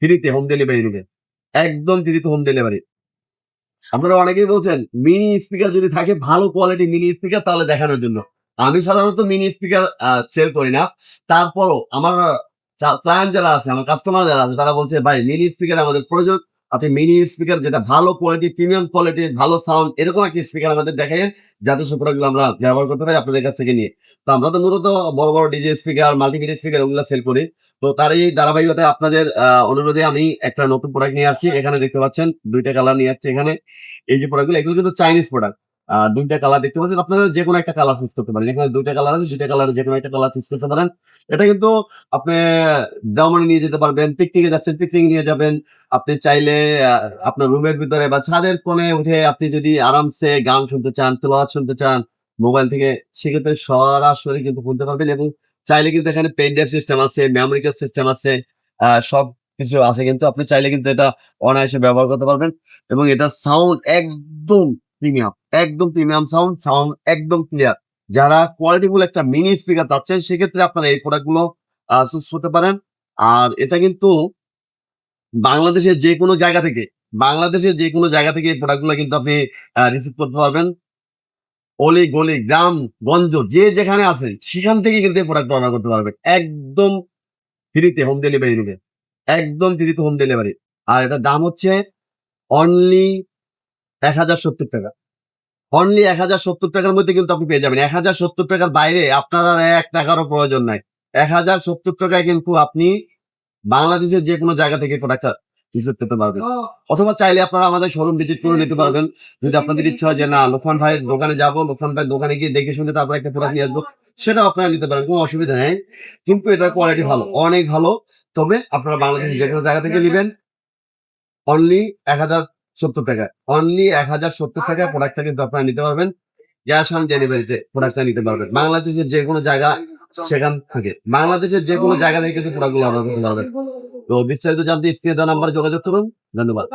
ফ্রিতে home delivery নেবে, একদম ফ্রিতে হোম ডেলিভারি। আপনারা অনেকেই বলছেন মিনি স্পিকার যদি থাকে ভালো কোয়ালিটি মিনি স্পিকার তাহলে দেখানোর জন্য। আমি সাধারণত মিনি স্পিকার সেল করি না। তারপরও আমার ক্লায়েন্ট যারা আছে, আমার কাস্টমার যারা আছে তারা বলছে, "ভাই মিনি স্পিকার আমাদের প্রয়োজন। আপনি মিনি স্পিকার যেটা ভালো কোয়ালিটি, প্রিমিয়াম কোয়ালিটির, ভালো সাউন্ড এরকম একটা স্পিকার আমাদের দেখাইয়েন, যাতে সেই প্রোডাক্টগুলো আমরা ব্যবহার করতে পারি আপনাদের কাছ থেকে নিয়ে।" তো আমরা তো মূলত বড়, বড় ডিজে স্পিকার, মাল্টিমিডিয়া স্পিকার ওগুলা সেল করি। তো তার এই ধারাবাহিকতায় আপনাদের অনুরোধে আমি একটা নতুন প্রোডাক্ট নিয়ে আসছি। এখানে দেখতে পাচ্ছেন ২ টা কালার নিয়ে আসছি এখানে। এই যে প্রোডাক্টগুলো এগুলো কিন্তু চাইনিজ প্রোডাক্ট। ২ টা কালার দেখতে পাচ্ছেন। আপনারা যেকোনো একটা কালার চুজ করতে পারেন। এখানে ২ টা কালার আছে, ২ টা কালারে যেকোনো একটা কালার চুজ করতে পারেন। এটা কিন্তু আপনি দেওমানি নিয়ে যেতে পারবেন, পিকনিকে যাচ্ছেন পিকনিক নিয়ে যাবেন। আপনি চাইলে আ আপনার রুমের ভিতরে বা ছাদের কোণে উঠে আপনি যদি আরামসে গান শুনতে চান, তেলাওয়াত শুনতে চান মোবাইল থেকে, সেক্ষেত্রে সরাসরি কিন্তু শুনতে পারবেন এবং চাইলে কিন্তু এখানে পেন ড্রাইভ সিস্টেম আছে, মেমোরি কার্ড সিস্টেম আছে। সবকিছু আছে কিন্তু আপনি চাইলে কিন্তু এটা অনায়াসে ব্যবহার করতে পারবেন এবং এটার সাউন্ড একদম প্রিমিয়াম, একদম প্রিমিয়াম সাউন্ড, সাউন্ড একদম ক্লিয়ার। যারা কোয়ালিটিফুল একটা মিনি স্পিকার চাচ্ছেন সেক্ষেত্রে আপনারা এই প্রোডাক্ট গুলো চুজ করতে পারেন। আর এটা কিন্তু বাংলাদেশের যেকোনো জায়গা থেকে, বাংলাদেশের যেকোনো জায়গা থেকে এই প্রোডাক্ট গুলো কিন্তু আপনি রিসিভ করতে পারবেন। অলি-গলি, গ্রাম-গঞ্জ যে যেখানে আছেন সেখান থেকে কিন্তু এই প্রোডাক্ট অর্ডার করতে পারবেন। একদম ফ্রিতে হোম ডেলিভারি নেবে। একদম ফ্রিতে হোম ডেলিভারি। আর এটার দাম হচ্ছে অনলি ৳১,০৭০। অনলি ৳১,০৭০ মধ্যে কিন্তু আপনি পেয়ে যাবেন। ৳১,০৭০ বাইরে আপনার আর ৳১ ও প্রয়োজন নাই। ৳১,০৭০ কিন্তু আপনি বাংলাদেশের যেকোনো জায়গা থেকে প্রোডাক্টটা রিসিভ করতে পারবেন। অথবা চাইলে আপনারা আমাদের শোরুম ভিজিট করে নিতে পারবেন। যদি আপনাদের ইচ্ছা হয় যে না লোকমান ভাইয়ের দোকানে যাবো, লোকমান ভাইয়ের দোকানে গিয়ে দেখে শুনে তারপর একটা প্রোডাক্ট নিয়ে আসবো, সেটাও আপনারা নিতে পারেন। কোনো অসুবিধা নেই। কিন্তু এটার কোয়ালিটি ভালো, অনেক ভালো। তবে আপনারা বাংলাদেশের যেকোনো জায়গা থেকে নিবেন অনলি ৳১,০৭০। অনলি ৳১,০৭০ প্রোডাক্টটা কিন্তু আপনারা নিতে পারবেন। ক্যাশ অন ডেলিভারিতে প্রোডাক্টটা নিতে পারবেন। বাংলাদেশের যেকোনো জায়গা সেখান থেকে। বাংলাদেশের যেকোনো জায়গা থেকে কিন্তু প্রোডাক্টগুলো অর্ডার করতে পারবেন। তো বিস্তারিত জানতে স্ক্রিনে দেওয়া নাম্বারে যোগাযোগ করুন। ধন্যবাদ।